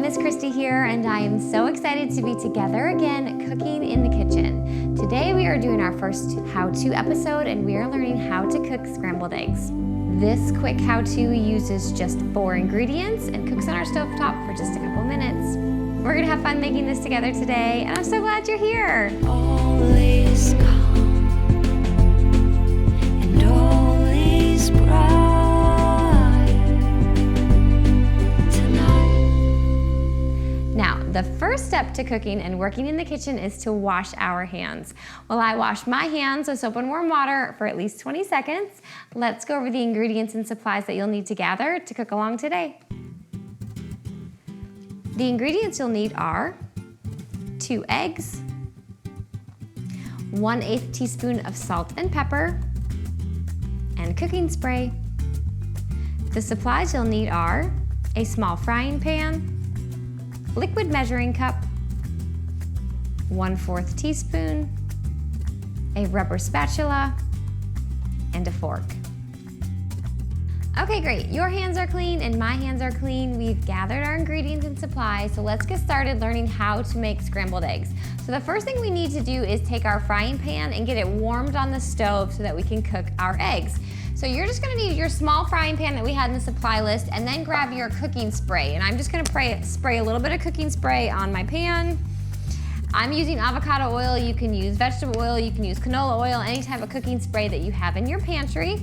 is Kristi here, and I am so excited to be together again cooking in the kitchen. Today we are doing our first how-to episode, and we are learning how to cook scrambled eggs. This quick how-to uses just 4 ingredients and cooks on our stovetop for just a couple minutes. We're gonna have fun making this together today, and I'm so glad you're here. All is calm and all is bright. Now, the first step to cooking and working in the kitchen is to wash our hands. While I wash my hands with soap and warm water for at least 20 seconds, let's go over the ingredients and supplies that you'll need to gather to cook along today. The ingredients you'll need are 2 eggs, 1/8 teaspoon of salt and pepper, and cooking spray. The supplies you'll need are a small frying pan, liquid measuring cup, 1/4 teaspoon, a rubber spatula, and a fork. Okay, great. Your hands are clean and my hands are clean. We've gathered our ingredients and supplies, so let's get started learning how to make scrambled eggs. So the first thing we need to do is take our frying pan and get it warmed on the stove so that we can cook our eggs. So you're just gonna need your small frying pan that we had in the supply list, and then grab your cooking spray. And I'm just gonna spray a little bit of cooking spray on my pan. I'm using avocado oil. You can use vegetable oil, you can use canola oil, any type of cooking spray that you have in your pantry.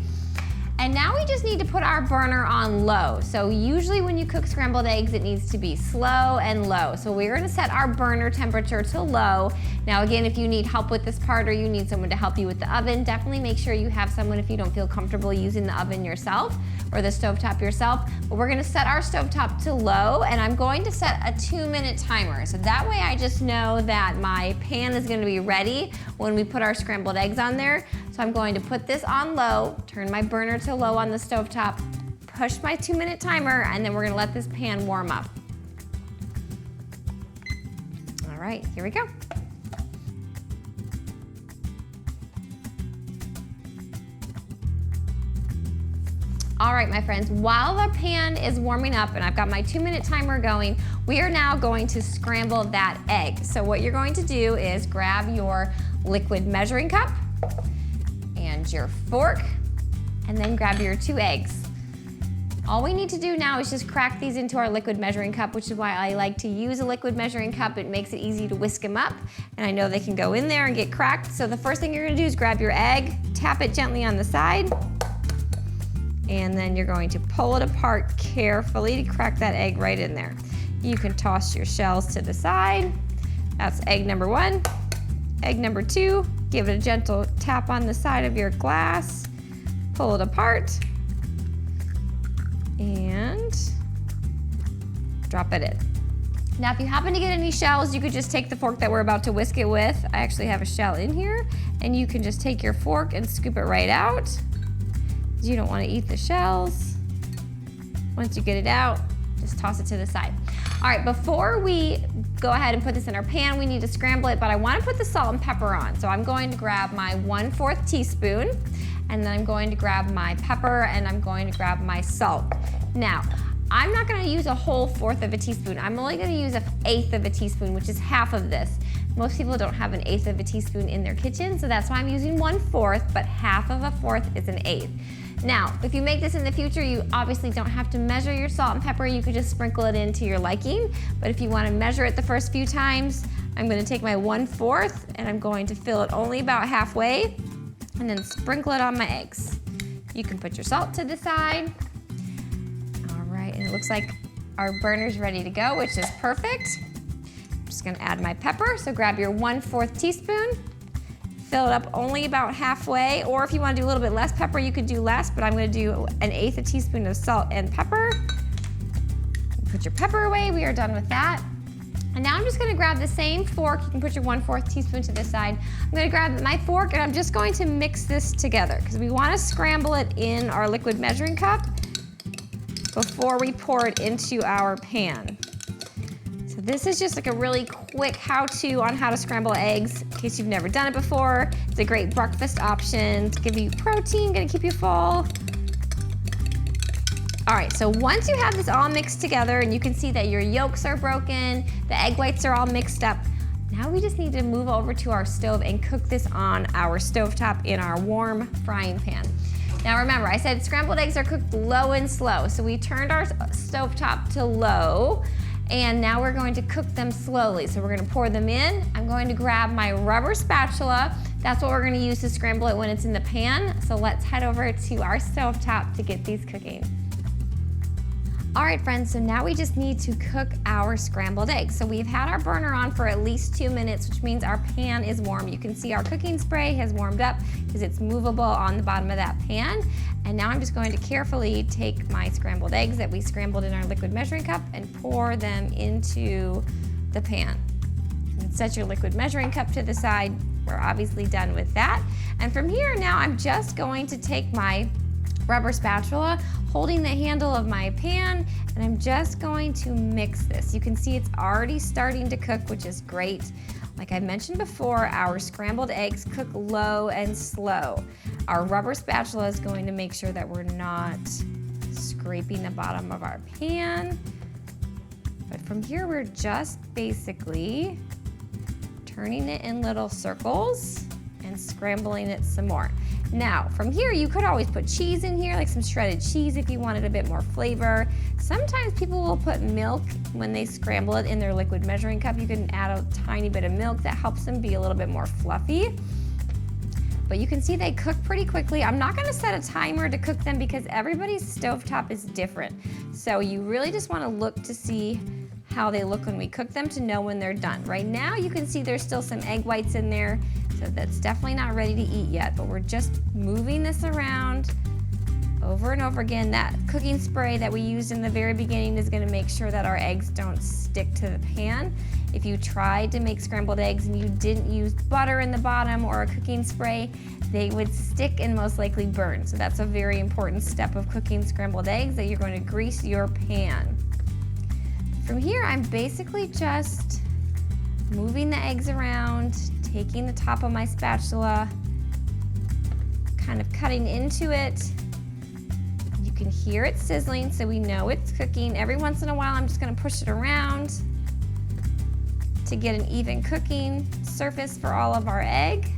And now we just need to put our burner on low. So usually when you cook scrambled eggs, it needs to be slow and low. So we're gonna set our burner temperature to low. Now again, if you need help with this part or you need someone to help you with the oven, definitely make sure you have someone if you don't feel comfortable using the oven yourself or the stovetop yourself. But we're gonna set our stovetop to low, and I'm going to set a 2-minute timer. So that way I just know that my pan is gonna be ready when we put our scrambled eggs on there. So I'm going to put this on low, turn my burner to low on the stovetop, push my 2-minute timer, and then we're gonna let this pan warm up. All right, here we go. All right, my friends, while the pan is warming up and I've got my 2-minute timer going, we are now going to scramble that egg. So what you're going to do is grab your liquid measuring cup and your fork, and then grab your 2 eggs. All we need to do now is just crack these into our liquid measuring cup, which is why I like to use a liquid measuring cup. It makes it easy to whisk them up, and I know they can go in there and get cracked. So the first thing you're gonna do is grab your egg, tap it gently on the side, and then you're going to pull it apart carefully to crack that egg right in there. You can toss your shells to the side. That's egg number 1. Egg number 2, give it a gentle tap on the side of your glass, pull it apart, and drop it in. Now, if you happen to get any shells, you could just take the fork that we're about to whisk it with. I actually have a shell in here, and you can just take your fork and scoop it right out. You don't want to eat the shells. Once you get it out, just toss it to the side. All right, before we go ahead and put this in our pan, we need to scramble it, but I want to put the salt and pepper on. So I'm going to grab my 1/4 teaspoon, and then I'm going to grab my pepper, and I'm going to grab my salt. Now, I'm not going to use a whole 1/4 of a teaspoon. I'm only going to use 1/8 of a teaspoon, which is half of this. Most people don't have 1/8 of a teaspoon in their kitchen, so that's why I'm using 1/4, but half of a 1/4 is 1/8. Now, if you make this in the future, you obviously don't have to measure your salt and pepper. You could just sprinkle it into your liking. But if you want to measure it the first few times, I'm going to take my 1/4 and I'm going to fill it only about halfway and then sprinkle it on my eggs. You can put your salt to the side. All right, and it looks like our burner's ready to go, which is perfect. I'm just going to add my pepper. So grab your 1/4 teaspoon. Fill it up only about halfway, or if you want to do a little bit less pepper, you could do less, but I'm going to do 1/8 a teaspoon of salt and pepper. Put your pepper away, we are done with that. And now I'm just going to grab the same fork. You can put your 1/4 teaspoon to the side. I'm going to grab my fork, and I'm just going to mix this together because we want to scramble it in our liquid measuring cup before we pour it into our pan. So this is just like a really quick how-to on how to scramble eggs in case you've never done it before. It's a great breakfast option to give you protein, gonna keep you full. All right, so once you have this all mixed together and you can see that your yolks are broken, the egg whites are all mixed up, now we just need to move over to our stove and cook this on our stovetop in our warm frying pan. Now remember, I said scrambled eggs are cooked low and slow, so we turned our stovetop to low, and now we're going to cook them slowly. So we're gonna pour them in. I'm going to grab my rubber spatula. That's what we're gonna use to scramble it when it's in the pan. So let's head over to our stovetop to get these cooking. All right, friends, so now we just need to cook our scrambled eggs. So we've had our burner on for at least 2 minutes, which means our pan is warm. You can see our cooking spray has warmed up because it's movable on the bottom of that pan. And now I'm just going to carefully take my scrambled eggs that we scrambled in our liquid measuring cup and pour them into the pan. And set your liquid measuring cup to the side. We're obviously done with that. And from here now, I'm just going to take my rubber spatula, holding the handle of my pan, and I'm just going to mix this. You can see it's already starting to cook, which is great. Like I mentioned before, our scrambled eggs cook low and slow. Our rubber spatula is going to make sure that we're not scraping the bottom of our pan. But from here, we're just basically turning it in little circles and scrambling it some more. Now, from here, you could always put cheese in here, like some shredded cheese if you wanted a bit more flavor. Sometimes people will put milk when they scramble it in their liquid measuring cup. You can add a tiny bit of milk that helps them be a little bit more fluffy. But you can see they cook pretty quickly. I'm not gonna set a timer to cook them because everybody's stovetop is different. So you really just wanna look to see how they look when we cook them to know when they're done. Right now, you can see there's still some egg whites in there. So that's definitely not ready to eat yet, but we're just moving this around over and over again. That cooking spray that we used in the very beginning is gonna make sure that our eggs don't stick to the pan. If you tried to make scrambled eggs and you didn't use butter in the bottom or a cooking spray, they would stick and most likely burn. So that's a very important step of cooking scrambled eggs, that you're going to grease your pan. From here, I'm basically just moving the eggs around, taking the top of my spatula, kind of cutting into it. You can hear it sizzling, so we know it's cooking. Every once in a while, I'm just gonna push it around to get an even cooking surface for all of our egg.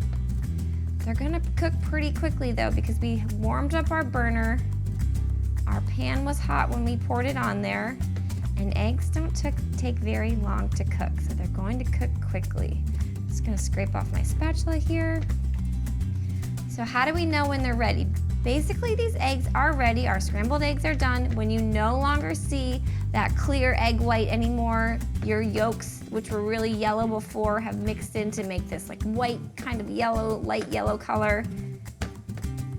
They're gonna cook pretty quickly though, because we warmed up our burner. Our pan was hot when we poured it on there, and eggs don't take very long to cook, so they're going to cook quickly. Just gonna scrape off my spatula here. So how do we know when they're ready? Basically, these eggs are ready. Our scrambled eggs are done when you no longer see that clear egg white anymore. Your yolks, which were really yellow before, have mixed in to make this like white, kind of yellow, light yellow color.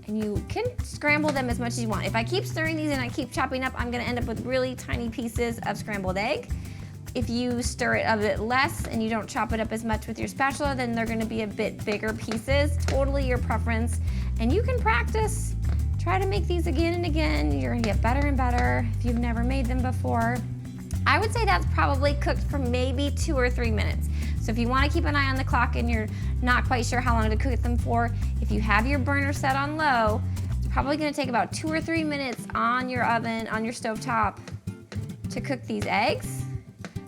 And you can scramble them as much as you want. If I keep stirring these and I keep chopping up, I'm gonna end up with really tiny pieces of scrambled egg. If you stir it a bit less and you don't chop it up as much with your spatula, then they're gonna be a bit bigger pieces. Totally your preference. And you can practice. Try to make these again and again. You're gonna get better and better if you've never made them before. I would say that's probably cooked for maybe 2 or 3 minutes. So if you wanna keep an eye on the clock and you're not quite sure how long to cook them for, if you have your burner set on low, it's probably gonna take about 2 or 3 minutes on your oven, on your stovetop, to cook these eggs.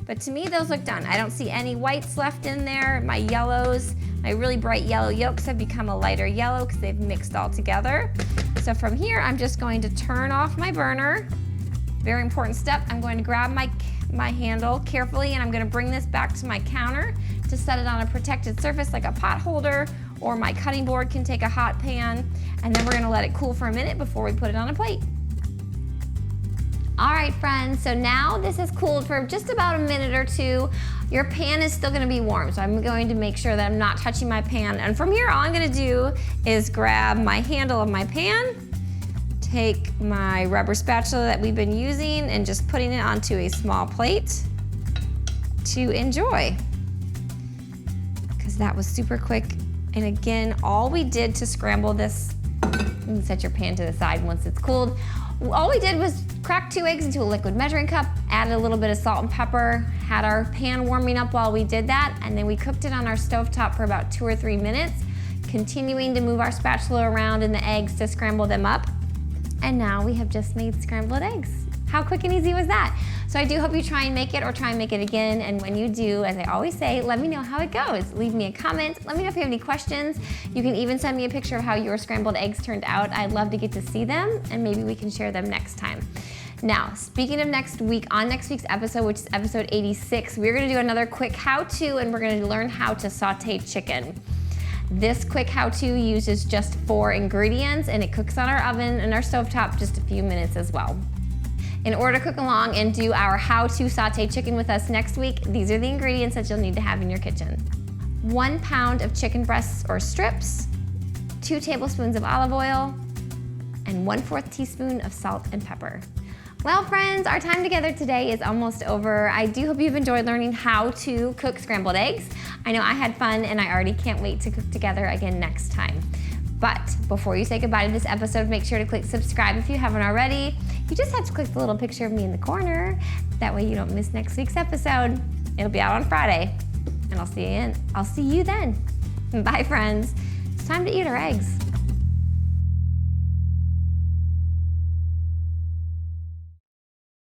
But to me, those look done. I don't see any whites left in there. My yellows, my really bright yellow yolks have become a lighter yellow because they've mixed all together. So from here, I'm just going to turn off my burner. Very important step. I'm going to grab my handle carefully, and I'm gonna bring this back to my counter to set it on a protected surface like a pot holder, or my cutting board can take a hot pan, and then we're gonna let it cool for a minute before we put it on a plate. All right, friends, so now this has cooled for just about a minute or 2. Your pan is still gonna be warm, so I'm going to make sure that I'm not touching my pan. And from here, all I'm gonna do is grab my handle of my pan, take my rubber spatula that we've been using and just putting it onto a small plate to enjoy. Because that was super quick. And again, all we did to scramble this, you can set your pan to the side once it's cooled. All we did was crack 2 eggs into a liquid measuring cup, added a little bit of salt and pepper, had our pan warming up while we did that, and then we cooked it on our stovetop for about 2 or 3 minutes, continuing to move our spatula around in the eggs to scramble them up. And now we have just made scrambled eggs. How quick and easy was that? So I do hope you try and make it or try and make it again. And when you do, as I always say, let me know how it goes. Leave me a comment. Let me know if you have any questions. You can even send me a picture of how your scrambled eggs turned out. I'd love to get to see them, and maybe we can share them next time. Now, speaking of next week, on next week's episode, which is episode 86, we're gonna do another quick how-to, and we're gonna learn how to saute chicken. This quick how-to uses just 4 ingredients, and it cooks on our oven and our stovetop just a few minutes as well. In order to cook along and do our how-to saute chicken with us next week, these are the ingredients that you'll need to have in your kitchen. 1 pound of chicken breasts or strips, 2 tablespoons of olive oil, and 1/4 teaspoon of salt and pepper. Well, friends, our time together today is almost over. I do hope you've enjoyed learning how to cook scrambled eggs. I know I had fun, and I already can't wait to cook together again next time. But before you say goodbye to this episode, make sure to click subscribe if you haven't already. You just have to click the little picture of me in the corner. That way you don't miss next week's episode. It'll be out on Friday, and I'll see you then. Bye, friends. It's time to eat our eggs.